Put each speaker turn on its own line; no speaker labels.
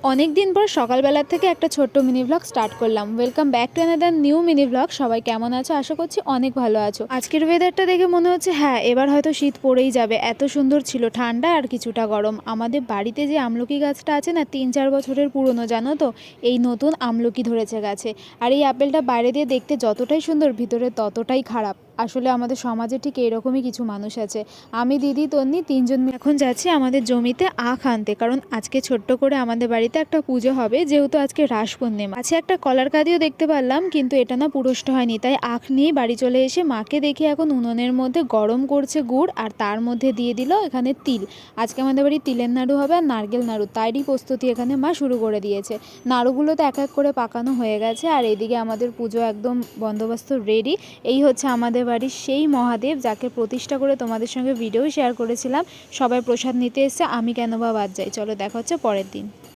অনেক দিন পর সকালবেলা থেকে একটা ছোট্ট মিনি ব্লগ স্টার্ট করলাম। Welcome back to another new mini blog. সবাই কেমন আছো? আশা করছি অনেক ভালো আছো। আজকের ওয়েদারটা দেখে মনে হচ্ছে হ্যাঁ এবার হয়তো শীত পড়েই যাবে, এত সুন্দর ছিল, ঠান্ডা আর কিছুটা গরম। আমাদের বাড়িতে যে আমলকি গাছটা আছে না, 3-4 বছরের পুরনো, জানো তো? এই নতুন আমলকি ধরেছে গাছে। আর এই আপেলটা বাইরে দিয়ে দেখতে যতটাই সুন্দর, ভিতরে ততটাই খারাপ। আসলে আমাদের সমাজে ঠিক এরকমই কিছু মানুষ আছে। আমি, দিদি, তন্নি তিনজন এখন যাচ্ছি আমাদের জমিতে আখ আনতে, কারণ আজকে ছোট্ট করে আমাদের বাড়িতে একটা পুজো হবে, যেহেতু আজকে রাস পূর্ণিমা আছে। একটা কলার কাঁদিও দেখতে পারলাম, কিন্তু এটা না পুরুষটা হয়নি, তাই আখ নিয়ে বাড়ি চলে এসে মাকে দেখি এখন উনুনের মধ্যে গরম করছে গুড়, আর তার মধ্যে দিয়ে দিল এখানে তিল। আজকে আমাদের বাড়ি তিলের নাড়ু হবে আর নারকেল নাড়ু, তাইরই প্রস্তুতি এখানে মা শুরু করে দিয়েছে। নাড়ুগুলো তো এক এক করে পাকানো হয়ে গেছে, আর এদিকে আমাদের পুজো একদম বন্দোবস্ত রেডি। এই হচ্ছে আমাদের বাড়ির সেই মহাদেব, যাকে প্রতিষ্ঠা করে তোমাদের সঙ্গে ভিডিও শেয়ার করেছিলাম। সবাই প্রসাদ নিতে এসছে, আমি কেন বা বাদ যাই। চলো দেখা হচ্ছে পরের দিন।